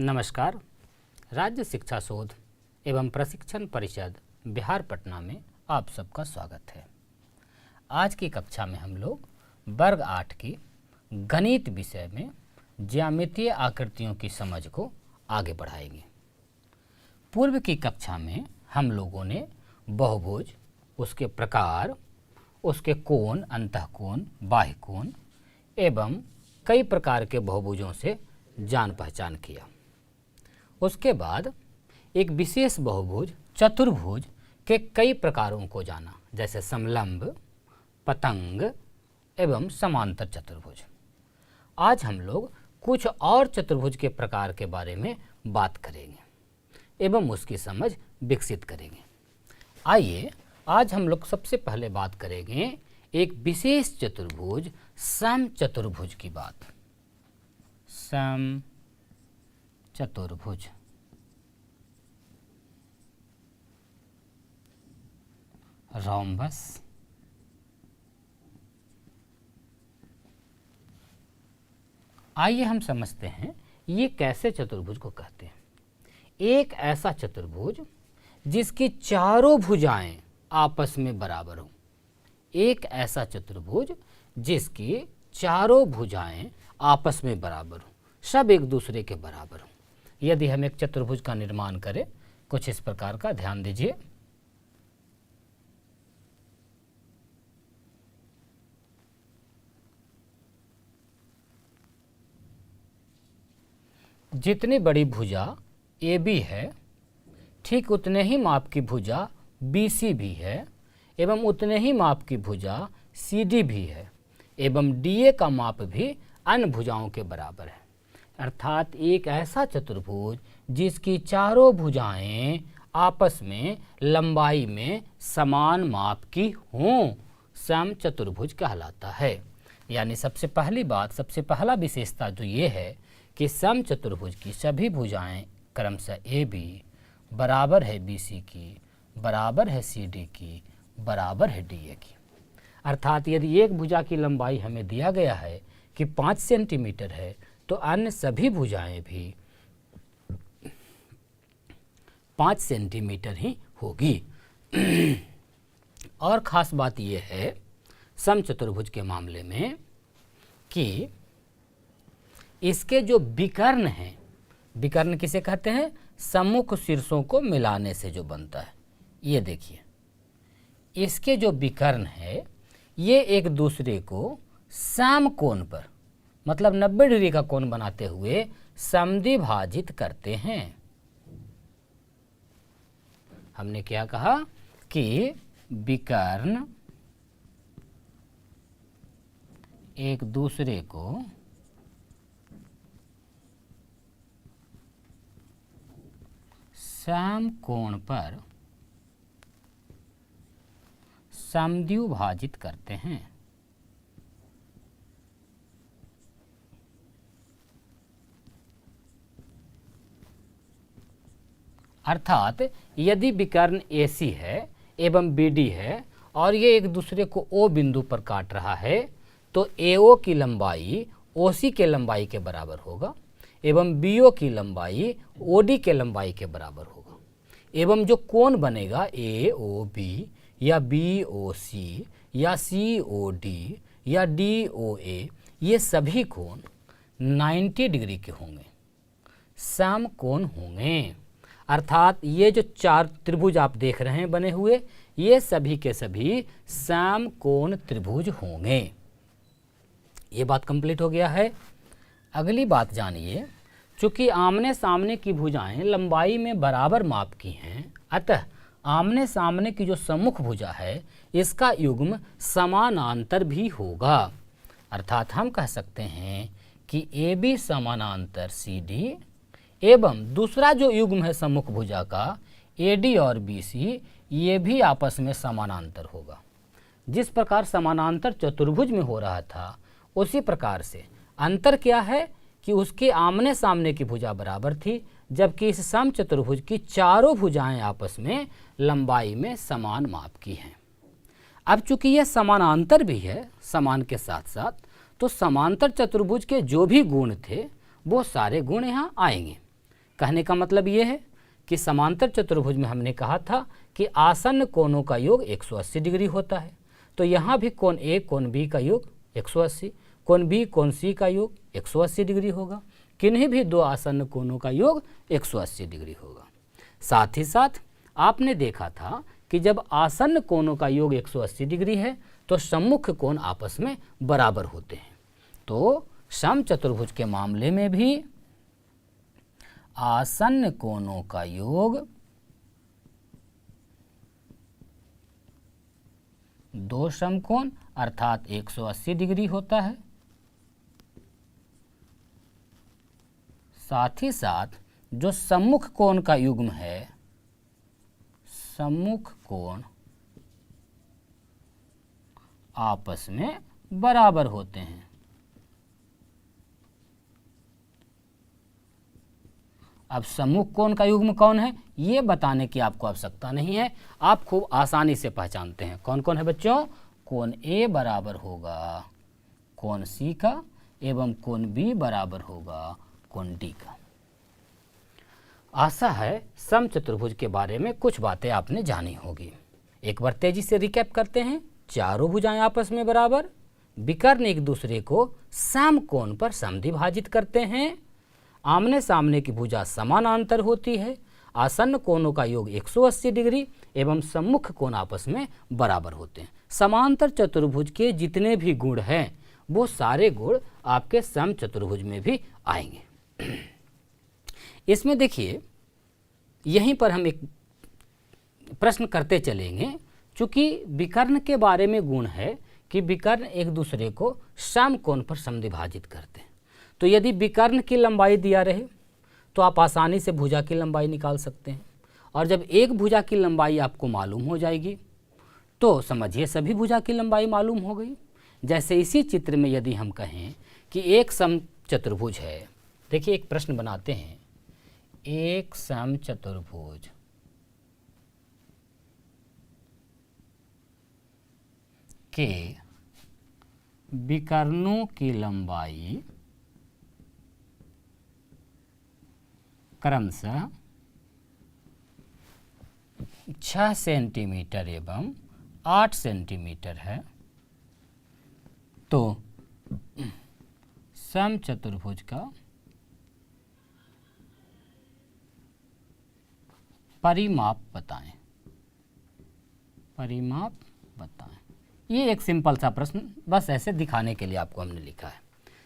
नमस्कार। राज्य शिक्षा शोध एवं प्रशिक्षण परिषद बिहार पटना में आप सबका स्वागत है। आज की कक्षा में हम लोग वर्ग 8 की गणित विषय में ज्यामितीय आकृतियों की समझ को आगे बढ़ाएंगे। पूर्व की कक्षा में हम लोगों ने बहुभुज, उसके प्रकार, उसके कोण, अंतःकोण, बाह्य कोण एवं कई प्रकार के बहुभुजों से जान पहचान किया। उसके बाद एक विशेष बहुभुज चतुर्भुज के कई प्रकारों को जाना, जैसे समलंब, पतंग एवं समांतर चतुर्भुज। आज हम लोग कुछ और चतुर्भुज के प्रकार के बारे में बात करेंगे एवं उसकी समझ विकसित करेंगे। आइए आज हम लोग सबसे पहले बात करेंगे एक विशेष चतुर्भुज समचतुर्भुज की बात। समचतुर्भुज रोम्बस, आइए हम समझते हैं ये कैसे चतुर्भुज को कहते हैं। एक ऐसा चतुर्भुज जिसकी चारों भुजाएं आपस में बराबर हों। एक ऐसा चतुर्भुज जिसकी चारों भुजाएं आपस में बराबर हों, सब एक दूसरे के बराबर हों। यदि हम एक चतुर्भुज का निर्माण करें कुछ इस प्रकार का, ध्यान दीजिए। जितनी बड़ी भुजा AB है, ठीक उतने ही माप की भुजा BC भी है एवं उतने ही माप की भुजा CD भी है एवं DA का माप भी अन्य भुजाओं के बराबर है। अर्थात एक ऐसा चतुर्भुज जिसकी चारों भुजाएं आपस में लंबाई में समान माप की हों, समचतुर्भुज कहलाता है। यानी सबसे पहली बात, सबसे पहला विशेषता जो ये है कि समचतुर्भुज की सभी भुजाएं क्रमशः AB बराबर है BC की, बराबर है CD की, बराबर है DA की। अर्थात यदि एक भुजा की लंबाई हमें दिया गया है कि 5 सेंटीमीटर है, तो अन्य सभी भुजाएं भी 5 सेंटीमीटर ही होगी। और ख़ास बात यह है समचतुर्भुज के मामले में कि इसके जो विकर्ण हैं, विकर्ण किसे कहते हैं? सम्मुख शीर्षों को मिलाने से जो बनता है। ये देखिए, इसके जो विकर्ण है ये एक दूसरे को समकोण पर, मतलब 90 डिग्री का कोण बनाते हुए समद्विभाजित करते हैं। हमने क्या कहा कि विकर्ण एक दूसरे को समकोण पर समद्विभाजित करते हैं। अर्थात यदि विकर्ण AC है एवं BD है और ये एक दूसरे को O बिंदु पर काट रहा है, तो AO की लंबाई OC के लंबाई के बराबर होगा एवं BO की लंबाई OD के लंबाई के बराबर होगा। एवं जो कोण बनेगा AOB या BOC या COD या DOA, ये सभी कोण 90 डिग्री के होंगे, समकोण होंगे। अर्थात ये जो 4 त्रिभुज आप देख रहे हैं बने हुए, ये सभी के सभी समकोण त्रिभुज होंगे। ये बात कंप्लीट हो गया है। अगली बात जानिए, चूँकि आमने सामने की भुजाएं लंबाई में बराबर माप की हैं, अतः आमने सामने की जो सम्मुख भुजा है इसका युग्म समानांतर भी होगा। अर्थात हम कह सकते हैं कि AB समानांतर CD एवं दूसरा जो युग्म है सम्मुख भुजा का AD और BC, ये भी आपस में समानांतर होगा। जिस प्रकार समानांतर चतुर्भुज में हो रहा था, उसी प्रकार से अंतर क्या है कि उसके आमने सामने की भुजा बराबर थी, जबकि इस समचतुर्भुज की चारों भुजाएं आपस में लंबाई में समान माप की हैं। अब चूंकि यह समानांतर भी है समान के साथ साथ, तो समांतर चतुर्भुज के जो भी गुण थे वो सारे गुण यहाँ आएंगे। कहने का मतलब ये है कि समांतर चतुर्भुज में हमने कहा था कि आसन्न कोणों का योग 180 डिग्री होता है। तो यहाँ भी कोण ए कोण बी का योग 180, कोण बी कोण सी का योग 180 डिग्री होगा। किन्हीं भी दो आसन्न कोणों का योग 180 डिग्री होगा। साथ ही साथ आपने देखा था कि जब आसन्न कोणों का योग 180 डिग्री है तो सम्मुख कोण आपस में बराबर होते हैं। तो समचतुर्भुज के मामले में भी आसन्न कोणों का योग दो समकोण अर्थात 180 डिग्री होता है। साथ ही साथ जो सम्मुख कोण का युग्म है, सम्मुख कोण आपस में बराबर होते हैं। अब सम्मुख कोण का युग्म कौन है ये बताने की आपको आवश्यकता नहीं है, आप खूब आसानी से पहचानते हैं। कौन कौन है बच्चों? कोण ए बराबर होगा कोण सी का एवं कोण बी बराबर होगा कोण डी का। आशा है समचतुर्भुज के बारे में कुछ बातें आपने जानी होगी। एक बार तेजी से रिकैप करते हैं। चारों भुजाएं आपस में बराबर, विकर्ण एक दूसरे को समकोण पर समद्विभाजित करते हैं, आमने सामने की भुजा समानांतर होती है, आसन्न कोणों का योग 180 डिग्री एवं सम्मुख कोण आपस में बराबर होते हैं। समांतर चतुर्भुज के जितने भी गुण हैं वो सारे गुण आपके समचतुर्भुज में भी आएंगे। इसमें देखिए यहीं पर हम एक प्रश्न करते चलेंगे। चूंकि विकर्ण के बारे में गुण है कि विकर्ण एक दूसरे को समकोण पर समद्विभाजित करते हैं। तो यदि विकर्ण की लंबाई दिया रहे तो आप आसानी से भुजा की लंबाई निकाल सकते हैं, और जब एक भुजा की लंबाई आपको मालूम हो जाएगी तो समझिए सभी भुजा की लंबाई मालूम हो गई। जैसे इसी चित्र में यदि हम कहें कि एक समचतुर्भुज है, देखिए एक प्रश्न बनाते हैं। एक समचतुर्भुज के विकर्णों की लंबाई क्रमशः 6 सेंटीमीटर एवं 8 सेंटीमीटर है, तो समचतुर्भुज का परिमाप बताएं। परिमाप बताएं। ये एक सिंपल सा प्रश्न बस ऐसे दिखाने के लिए आपको हमने लिखा है।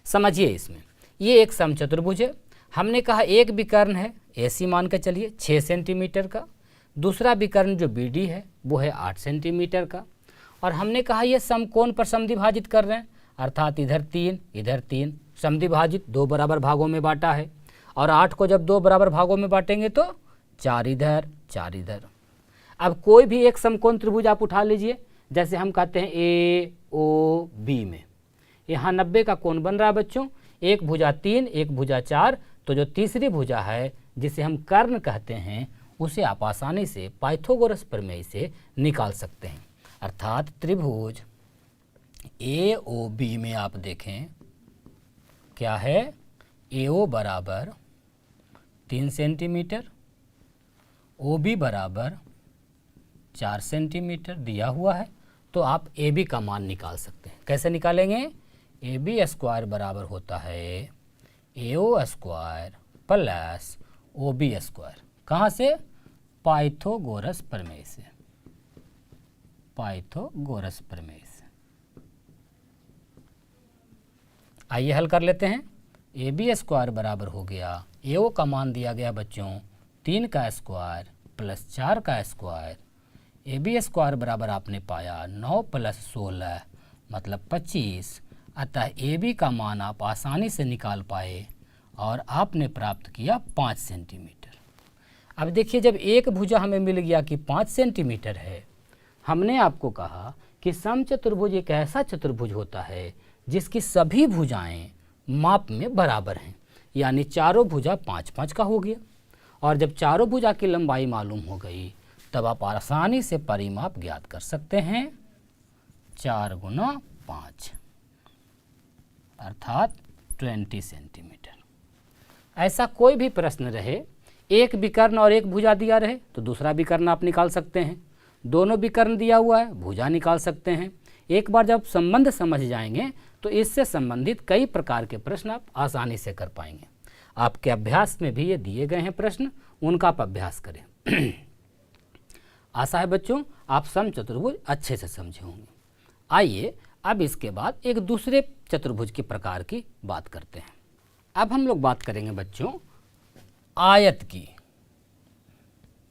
समझिए इसमें ये एक समचतुर्भुज है। हमने कहा एक विकर्ण है AC मान के चलिए 6 सेंटीमीटर का, दूसरा विकर्ण जो BD है वो है 8 सेंटीमीटर का, और हमने कहा ये समकोण पर समद्विभाजित कर रहे हैं अर्थात इधर 3 समद्विभाजित 2 बराबर भागों में बांटा है, और 8 को जब 2 बराबर भागों में बांटेंगे तो 4 इधर 4 इधर। अब कोई भी एक समकोण त्रिभुज आप उठा लीजिए, जैसे हम कहते हैं AOB में यहाँ 90 का कोण बन रहा है बच्चों। एक भुजा 3 एक भुजा 4, तो जो तीसरी भुजा है जिसे हम कर्ण कहते हैं उसे आप आसानी से पाइथागोरस प्रमेय से निकाल सकते हैं। अर्थात त्रिभुज AOB में आप देखें क्या है, AO बराबर 3 सेंटीमीटर, OB बराबर 4 सेंटीमीटर दिया हुआ है, तो आप AB का मान निकाल सकते हैं। कैसे निकालेंगे? AB स्क्वायर बराबर होता है AO square plus OB square. कहाँ से? पाइथागोरस प्रमेय से। पाइथागोरस प्रमेय से। आइए हल कर लेते हैं। AB स्क्वायर बराबर हो गया, AO का मान दिया गया बच्चों 3 का स्क्वायर प्लस 4 का स्क्वायर। AB स्क्वायर बराबर आपने पाया 9 प्लस 16 मतलब 25, अतः AB का मान आप आसानी से निकाल पाए और आपने प्राप्त किया 5 सेंटीमीटर। अब देखिए जब एक भुजा हमें मिल गया कि 5 सेंटीमीटर है, हमने आपको कहा कि समचतुर्भुज एक ऐसा चतुर्भुज होता है जिसकी सभी भुजाएं माप में बराबर हैं, यानी चारों भुजा 5-5 का हो गया। और जब चारों भुजा की लंबाई मालूम हो गई तब आप आसानी से परिमाप ज्ञात कर सकते हैं। 4 गुना 5 अर्थात 20 सेंटीमीटर। ऐसा कोई भी प्रश्न रहे एक विकर्ण और एक भुजा दिया रहे तो दूसरा विकर्ण आप निकाल सकते हैं, दोनों विकर्ण दिया हुआ है भुजा निकाल सकते हैं। एक बार जब संबंध समझ जाएंगे तो इससे संबंधित कई प्रकार के प्रश्न आप आसानी से कर पाएंगे। आपके अभ्यास में भी ये दिए गए हैं प्रश्न, उनका आप अभ्यास करें। आशा है बच्चों आप समचतुर्भुज अच्छे से समझे होंगे। आइए अब इसके बाद एक दूसरे चतुर्भुज के प्रकार की बात करते हैं। अब हम लोग बात करेंगे बच्चों आयत की,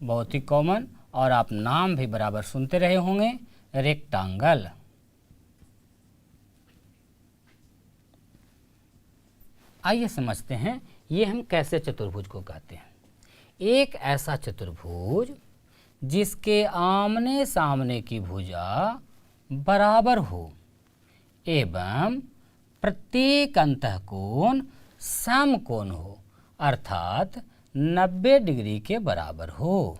बहुत ही कॉमन और आप नाम भी बराबर सुनते रहे होंगे, रेक्टेंगल। आइए समझते हैं ये हम कैसे चतुर्भुज को कहते हैं। एक ऐसा चतुर्भुज जिसके आमने सामने की भुजा बराबर हो एवं प्रत्येक अंतःकोण समकोण हो, अर्थात 90 डिग्री के बराबर हो।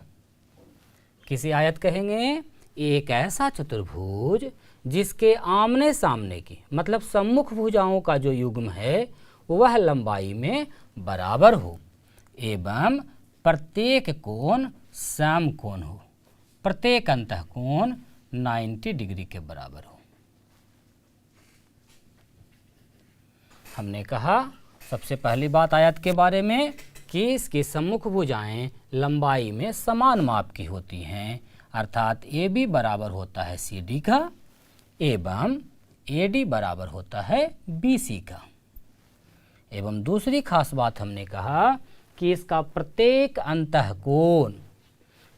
किसी आयत कहेंगे एक ऐसा चतुर्भुज जिसके आमने सामने की मतलब सम्मुख भुजाओं का जो युग्म है वह लंबाई में बराबर हो एवं प्रत्येक कोण समकोण हो, प्रत्येक अंतःकोण 90 डिग्री के बराबर हो। हमने कहा सबसे पहली बात आयत के बारे में कि इसकी सम्मुख भुजाएं लंबाई में समान माप की होती हैं, अर्थात ए बी बराबर होता है सी डी का एवं ए डी बराबर होता है बी सी का। एवं दूसरी खास बात हमने कहा कि इसका प्रत्येक अंतःकोण,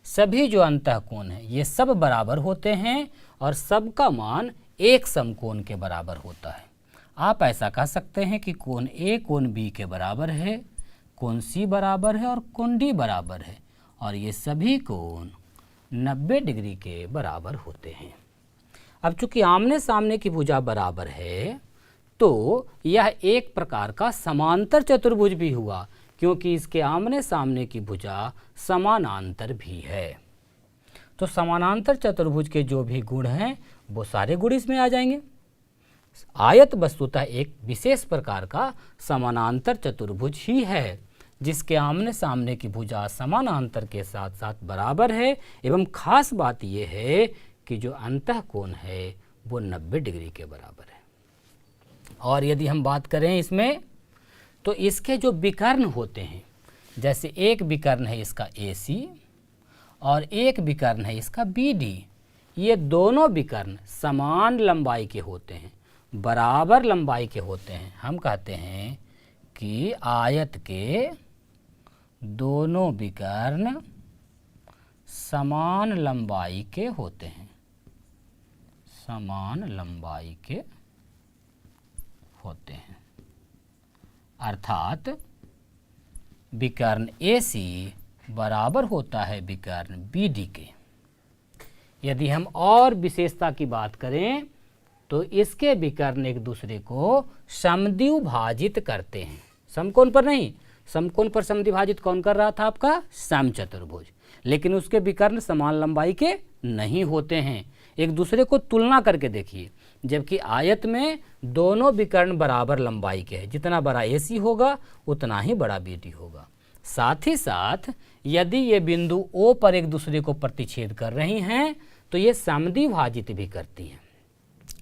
सभी जो अंतःकोण हैं ये सब बराबर होते हैं और सबका मान एक समकोण के बराबर होता है। आप ऐसा कह सकते हैं कि कोण ए कोण बी के बराबर है, कोण सी बराबर है और कोण डी बराबर है और ये सभी कोण 90 डिग्री के बराबर होते हैं। अब चूंकि आमने सामने की भुजा बराबर है तो यह एक प्रकार का समांतर चतुर्भुज भी हुआ, क्योंकि इसके आमने सामने की भुजा समानांतर भी है। तो समानांतर चतुर्भुज के जो भी गुण हैं वो सारे गुण इसमें आ जाएंगे। आयत वस्तुतः एक विशेष प्रकार का समानांतर चतुर्भुज ही है जिसके आमने सामने की भुजा समानांतर के साथ साथ बराबर है एवं खास बात यह है कि जो अंतःकोण है वो 90 डिग्री के बराबर है। और यदि हम बात करें इसमें तो इसके जो विकर्ण होते हैं, जैसे एक विकर्ण है इसका AC और एक विकर्ण है इसका BD, ये दोनों विकर्ण समान लंबाई के होते हैं, बराबर लंबाई के होते हैं। हम कहते हैं कि आयत के दोनों विकर्ण समान लंबाई के होते हैं, समान लंबाई के होते हैं, अर्थात विकर्ण AC बराबर होता है विकर्ण BD के। यदि हम और विशेषता की बात करें तो इसके विकर्ण एक दूसरे को समद्विभाजित करते हैं, समकोण पर नहीं। समकोण पर समद्विभाजित कौन कर रहा था? आपका समचतुर्भुज। लेकिन उसके विकर्ण समान लंबाई के नहीं होते हैं। एक दूसरे को तुलना करके देखिए, जबकि आयत में दोनों विकर्ण बराबर लंबाई के हैं, जितना बड़ा AC होगा उतना ही बड़ा BD होगा। साथ ही साथ यदि ये बिंदु O पर एक दूसरे को प्रतिच्छेद कर रही हैं तो ये समद्विभाजित भी करती हैं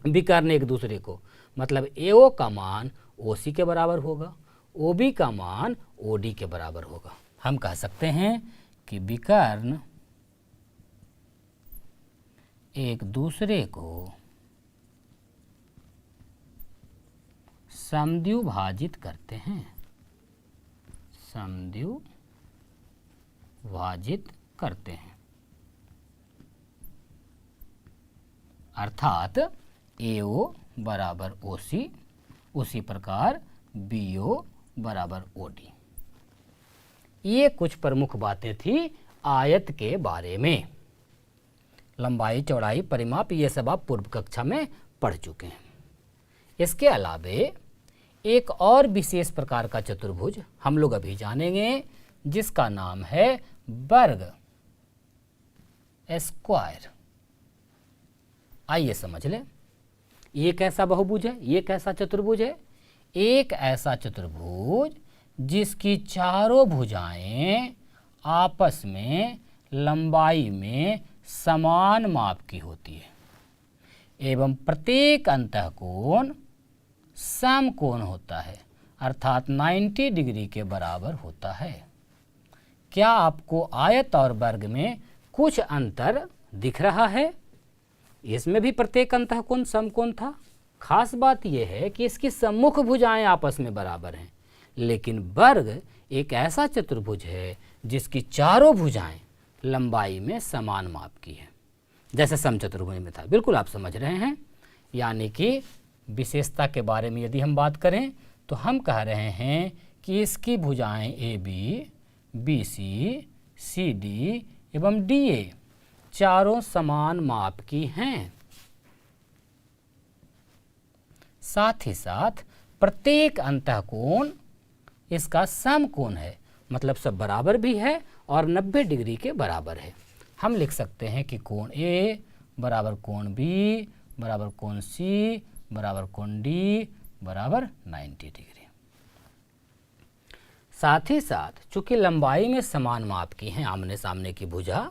विकर्ण एक दूसरे को, मतलब AO का मान OC के बराबर होगा, OB का मान OD के बराबर होगा। हम कह सकते हैं कि विकर्ण एक दूसरे को समद्विभाजित करते हैं, समद्विभाजित करते हैं, अर्थात AO बराबर OC, उसी प्रकार BO बराबर OD। ये कुछ प्रमुख बातें थी आयत के बारे में। लंबाई, चौड़ाई, परिमाप ये सब आप पूर्व कक्षा में पढ़ चुके हैं। इसके अलावे एक और विशेष प्रकार का चतुर्भुज हम लोग अभी जानेंगे जिसका नाम है वर्ग स्क्वायर। आइए समझ लें, ये कैसा बहुभुज है, ये कैसा चतुर्भुज है? एक ऐसा चतुर्भुज जिसकी चारों भुजाएं आपस में लंबाई में समान माप की होती है एवं प्रत्येक अंतःकोण समकोण होता है, अर्थात 90 डिग्री के बराबर होता है। क्या आपको आयत और वर्ग में कुछ अंतर दिख रहा है? इसमें भी प्रत्येक अंतःकोण समकोण था। खास बात यह है कि इसकी सम्मुख भुजाएं आपस में बराबर हैं, लेकिन वर्ग एक ऐसा चतुर्भुज है जिसकी चारों भुजाएं लंबाई में समान माप की है, जैसे समचतुर्भुज में था। बिल्कुल आप समझ रहे हैं। यानी कि विशेषता के बारे में यदि हम बात करें तो हम कह रहे हैं कि इसकी भुजाएं A B, B C, C D एवं डी ए चारों समान माप की हैं। साथ ही साथ प्रत्येक अंतःकोण इसका समकोण है, मतलब सब बराबर भी है और 90 डिग्री के बराबर है। हम लिख सकते हैं कि कोण ए बराबर कोण बी बराबर कोण सी बराबर कोण डी बराबर 90 डिग्री। साथ ही साथ चूंकि लंबाई में समान माप की हैं आमने सामने की भुजा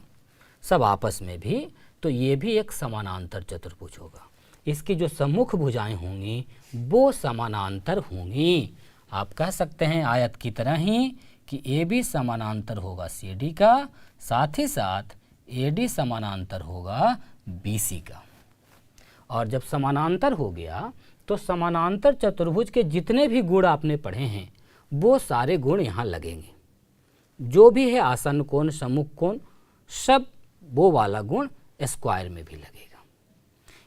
सब आपस में भी, तो ये भी एक समानांतर चतुर्भुज होगा। इसकी जो सम्मुख भुजाएं होंगी वो समानांतर होंगी। आप कह सकते हैं आयत की तरह ही कि ए बी समानांतर होगा सी डी का, साथ ही साथ ए डी समानांतर होगा बी सी का। और जब समानांतर हो गया तो समानांतर चतुर्भुज के जितने भी गुण आपने पढ़े हैं वो सारे गुण यहाँ लगेंगे। जो भी है आसन्न कोण, सम्मुख कोण, सब वो वाला गुण स्क्वायर में भी लगेगा।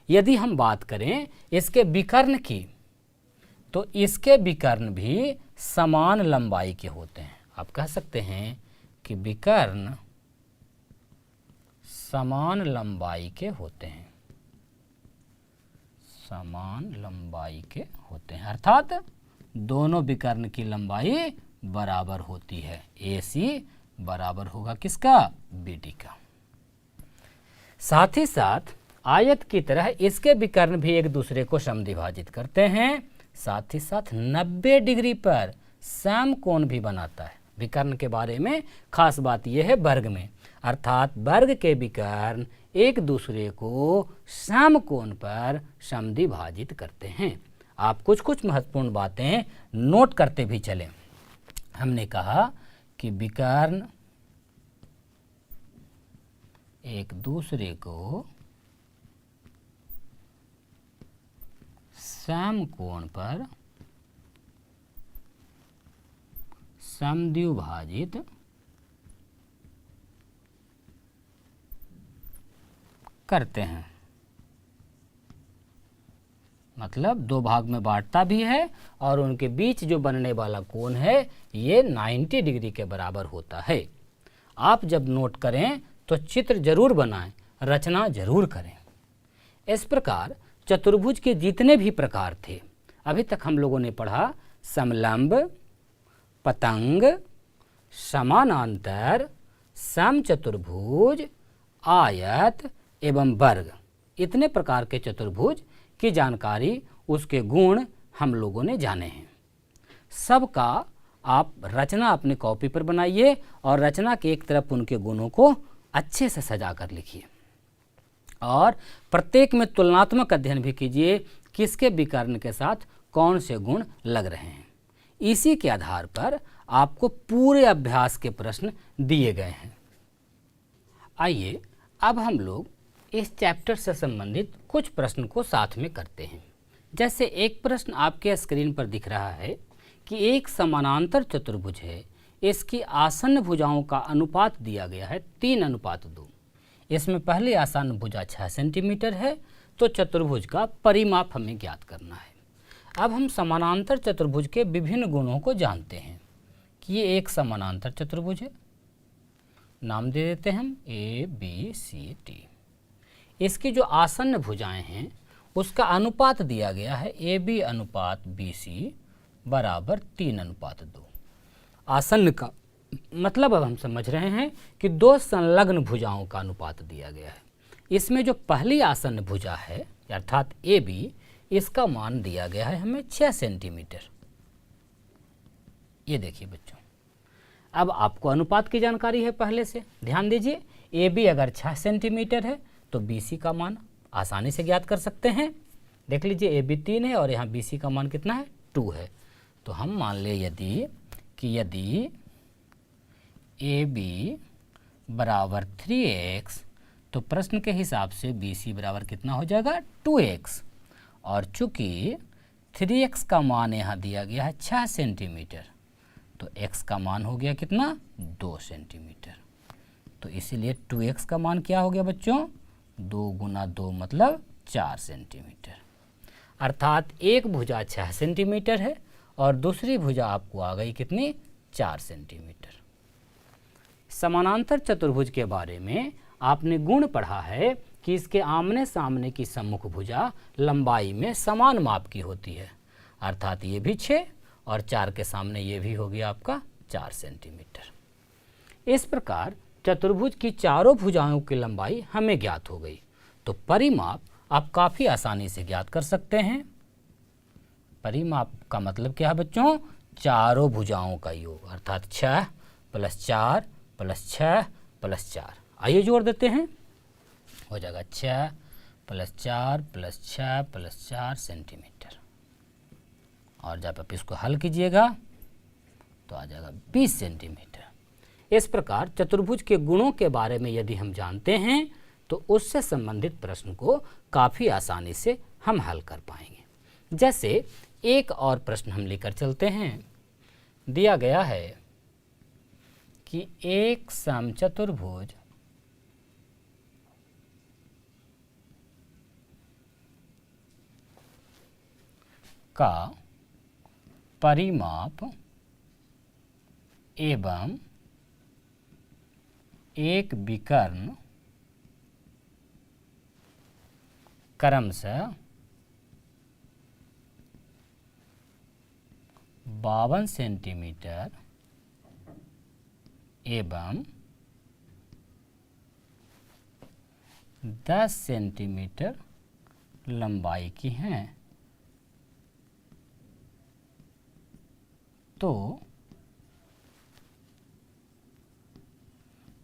यदि हम बात करें इसके विकर्ण की, तो इसके विकर्ण भी समान लंबाई के होते हैं। आप कह सकते हैं कि विकर्ण समान लंबाई के होते हैं, समान लंबाई के होते हैं, अर्थात दोनों विकर्ण की लंबाई बराबर होती है। ए सी बराबर होगा किसका? बी डी का। साथ ही साथ आयत की तरह इसके विकर्ण भी एक दूसरे को समद्विभाजित करते हैं। साथ ही साथ 90 डिग्री पर समकोण भी बनाता है। विकर्ण के बारे में खास बात यह है वर्ग में, अर्थात वर्ग के विकर्ण एक दूसरे को समकोण पर समद्विभाजित करते हैं। आप कुछ कुछ महत्वपूर्ण बातें नोट करते भी चलें। हमने कहा कि विकर्ण एक दूसरे को समकोण पर समद्विभाजित करते हैं, मतलब दो भाग में बांटता भी है और उनके बीच जो बनने वाला कोण है ये 90 डिग्री के बराबर होता है। आप जब नोट करें तो चित्र जरूर बनाएं, रचना जरूर करें। इस प्रकार चतुर्भुज के जितने भी प्रकार थे अभी तक हम लोगों ने पढ़ा, समलंब, पतंग, समानांतर, समचतुर्भुज, आयत एवं वर्ग, इतने प्रकार के चतुर्भुज की जानकारी, उसके गुण हम लोगों ने जाने हैं। सबका आप रचना अपने कॉपी पर बनाइए और रचना के एक तरफ उनके गुणों को अच्छे से सजा कर लिखिए और प्रत्येक में तुलनात्मक अध्ययन भी कीजिए, किसके विकर्ण के साथ कौन से गुण लग रहे हैं। इसी के आधार पर आपको पूरे अभ्यास के प्रश्न दिए गए हैं। आइए अब हम लोग इस चैप्टर से संबंधित कुछ प्रश्न को साथ में करते हैं। जैसे एक प्रश्न आपके स्क्रीन पर दिख रहा है कि एक समानांतर चतुर्भुज है, इसकी आसन्न भुजाओं का अनुपात दिया गया है 3:2। इसमें पहली आसन्न भुजा 6 सेंटीमीटर है, तो चतुर्भुज का परिमाप हमें ज्ञात करना है। अब हम समानांतर चतुर्भुज के विभिन्न गुणों को जानते हैं कि ये एक समानांतर चतुर्भुज है। नाम दे देते हैं हम ए बी सी डी। इसकी जो आसन्न भुजाएं हैं उसका अनुपात दिया गया है ए बी अनुपात बी सी बराबर 3:2। आसन्न का मतलब अब हम समझ रहे हैं कि दो संलग्न भुजाओं का अनुपात दिया गया है। इसमें जो पहली आसन्न भुजा है अर्थात ए बी, इसका मान दिया गया है हमें 6 सेंटीमीटर। ये देखिए बच्चों, अब आपको अनुपात की जानकारी है पहले से, ध्यान दीजिए। ए बी अगर 6 सेंटीमीटर है तो बी सी का मान आसानी से ज्ञात कर सकते हैं। देख लीजिए ए बी 3 है और यहाँ बी सी का मान कितना है 2 है। तो हम मान ले यदि ए बी बराबर 3x तो प्रश्न के हिसाब से बी सी बराबर कितना हो जाएगा 2x। और चूंकि 3x का मान यहाँ दिया गया है 6 सेंटीमीटर तो x का मान हो गया कितना 2 सेंटीमीटर। तो इसीलिए 2x का मान क्या हो गया बच्चों 2 गुना 2 मतलब 4 सेंटीमीटर। अर्थात एक भुजा 6 सेंटीमीटर है और दूसरी भुजा आपको आ गई कितनी 4 सेंटीमीटर। समानांतर चतुर्भुज के बारे में आपने गुण पढ़ा है कि इसके आमने सामने की सम्मुख भुजा लंबाई में समान माप की होती है। अर्थात ये भी 6 और 4 के सामने ये भी हो गया आपका 4 सेंटीमीटर। इस प्रकार चतुर्भुज की चारों भुजाओं की लंबाई हमें ज्ञात हो गई। तो परिमाप आप काफ़ी आसानी से ज्ञात कर सकते हैं। परिमाप का मतलब क्या है बच्चों चारों भुजाओं का योग, अर्थात 6 + 4 + 6 + 4। आइए जोड़ देते हैं, हो जाएगा 6 + 4 + 6 + 4 सेंटीमीटर। और जब आप इसको हल कीजिएगा तो आ जाएगा 20 सेंटीमीटर। इस प्रकार चतुर्भुज के गुणों के बारे में यदि हम जानते हैं तो उससे संबंधित प्रश्न को काफ़ी आसानी से हम हल कर पाएंगे। जैसे एक और प्रश्न हम लेकर चलते हैं। दिया गया है कि एक समचतुर्भुज का परिमाप एवं एक विकर्ण क्रमशः 52 सेंटीमीटर एवं 10 सेंटीमीटर लंबाई की हैं। तो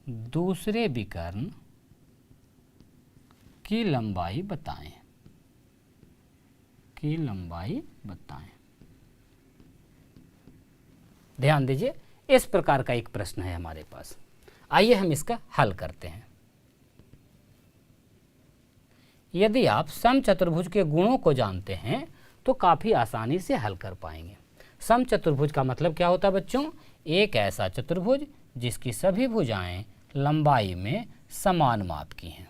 दूसरे विकर्ण की लंबाई बताएं। ध्यान दीजिए, इस प्रकार का एक प्रश्न है हमारे पास। आइए हम इसका हल करते हैं। यदि आप समचतुर्भुज के गुणों को जानते हैं तो काफ़ी आसानी से हल कर पाएंगे। समचतुर्भुज का मतलब क्या होता है बच्चों एक ऐसा चतुर्भुज जिसकी सभी भुजाएं लंबाई में समान माप की हैं।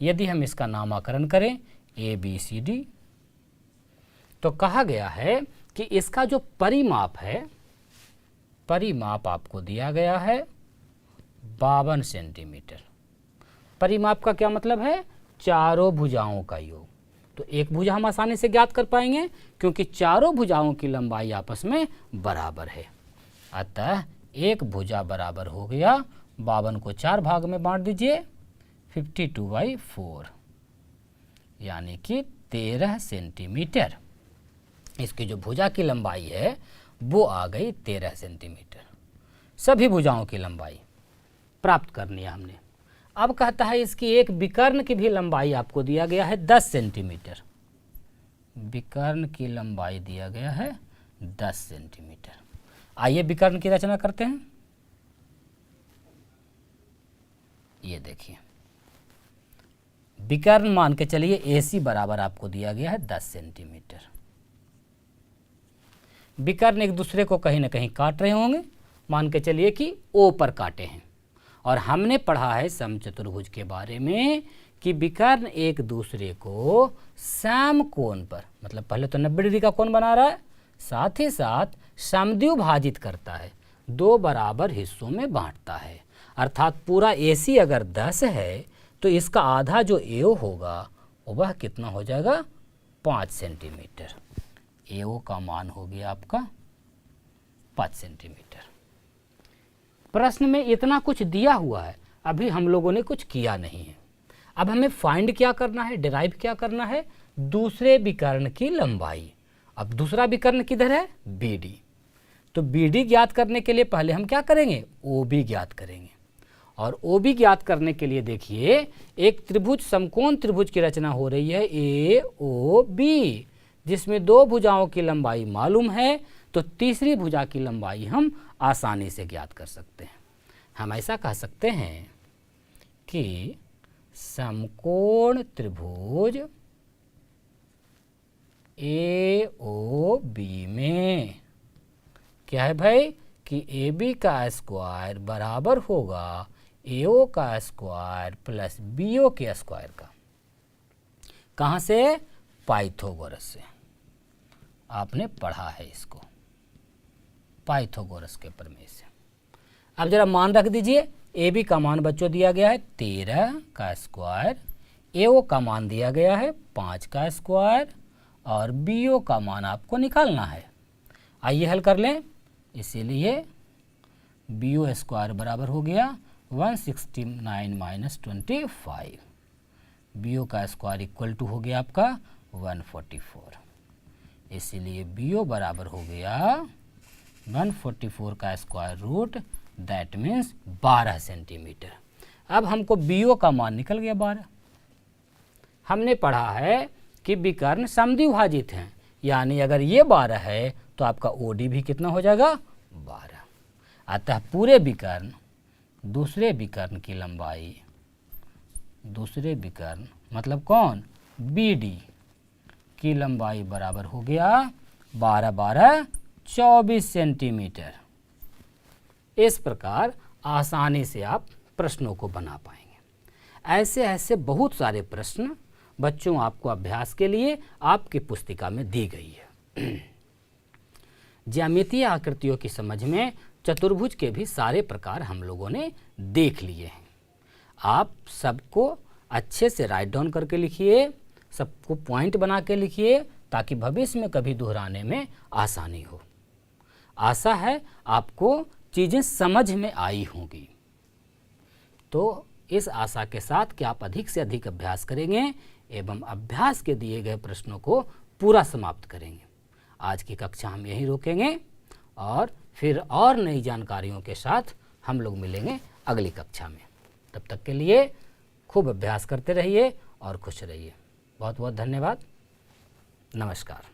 यदि हम इसका नामकरण करें ABCD तो कहा गया है कि इसका जो परिमाप है, परिमाप आपको दिया गया है 52 सेंटीमीटर। परिमाप का क्या मतलब है चारों भुजाओं का योग। तो एक भुजा हम आसानी से ज्ञात कर पाएंगे क्योंकि चारों भुजाओं की लंबाई आपस में बराबर है। अतः एक भुजा बराबर हो गया 52 को 4 भाग में बांट दीजिए 52/4 यानी कि 13 सेंटीमीटर। इसकी जो भुजा की लंबाई है वो आ गई 13 सेंटीमीटर। सभी भुजाओं की लंबाई प्राप्त करनी है हमने। अब कहता है इसकी एक विकर्ण की भी लंबाई आपको दिया गया है 10 सेंटीमीटर। विकर्ण की लंबाई दिया गया है 10 सेंटीमीटर। आइए विकर्ण की रचना करते हैं। ये देखिए विकर्ण मान के चलिए AC बराबर आपको दिया गया है 10 सेंटीमीटर। विकर्ण एक दूसरे को कहीं ना कहीं काट रहे होंगे, मान के चलिए कि O पर काटे हैं। और हमने पढ़ा है समचतुर्भुज के बारे में कि विकर्ण एक दूसरे को समकोण पर, मतलब पहले तो 90 डिग्री का कोण बना रहा है, साथ ही साथ समद्विभाजित करता है, 2 बराबर हिस्सों में बांटता है। अर्थात पूरा AC अगर 10 है तो इसका आधा जो AO होगा वह कितना हो जाएगा 5 सेंटीमीटर। AO का मान हो गया आपका 5 सेंटीमीटर। प्रश्न में इतना कुछ दिया हुआ है, अभी हम लोगों ने कुछ किया नहीं है। अब हमें फाइंड क्या करना है, डिराइव क्या करना है, दूसरे विकर्ण की लंबाई। अब दूसरा विकर्ण किधर है BD। तो BD ज्ञात करने के लिए पहले हम क्या करेंगे, OB ज्ञात करेंगे। और OB ज्ञात करने के लिए देखिए एक त्रिभुज, समकोण त्रिभुज की रचना हो रही है AOB, जिसमें दो भुजाओं की लंबाई मालूम है, तो तीसरी भुजा की लंबाई हम आसानी से ज्ञात कर सकते हैं। हम ऐसा कह सकते हैं कि समकोण त्रिभुज AOB में क्या है भाई कि AB का स्क्वायर बराबर होगा AO का स्क्वायर प्लस BO के स्क्वायर का। कहाँ से, पाइथागोरस से। आपने पढ़ा है इसको, पाइथागोरस के प्रमेय से। अब जरा मान रख दीजिए, AB का मान बच्चों दिया गया है 13 का स्क्वायर, AO का मान दिया गया है 5 का स्क्वायर और BO का मान आपको निकालना है। आइए हल कर लें। इसीलिए BO स्क्वायर बराबर हो गया 169 माइनस 25, BO का स्क्वायर इक्वल टू हो गया आपका 144। इसीलिए BO बराबर हो गया 144 का square root, that means 12 centimetre. अब हमको BO का मान निकल गया 12। हमने पढ़ा है कि विकर्ण समद्विभाजित हैं, यानी अगर ये 12 है तो आपका OD भी कितना हो जाएगा, 12। अतः पूरे विकर्ण, दूसरे विकर्ण की लंबाई, दूसरे विकर्ण मतलब कौन, BD की लंबाई बराबर हो गया 12 12 24 सेंटीमीटर। इस प्रकार आसानी से आप प्रश्नों को बना पाएंगे। ऐसे ऐसे बहुत सारे प्रश्न बच्चों आपको अभ्यास के लिए आपकी पुस्तिका में दी गई है। ज्यामितीय आकृतियों की समझ में चतुर्भुज के भी सारे प्रकार हम लोगों ने देख लिए हैं। आप सबको अच्छे से राइट डाउन करके लिखिए, सबको पॉइंट बना के लिखिए, ताकि भविष्य में कभी दोहराने में आसानी हो। आशा है आपको चीज़ें समझ में आई होंगी। तो इस आशा के साथ कि आप अधिक से अधिक अभ्यास करेंगे एवं अभ्यास के दिए गए प्रश्नों को पूरा समाप्त करेंगे। आज की कक्षा हम यहीं रोकेंगे और फिर और नई जानकारियों के साथ हम लोग मिलेंगे अगली कक्षा में। तब तक के लिए खूब अभ्यास करते रहिए और खुश रहिए। बहुत बहुत धन्यवाद। नमस्कार।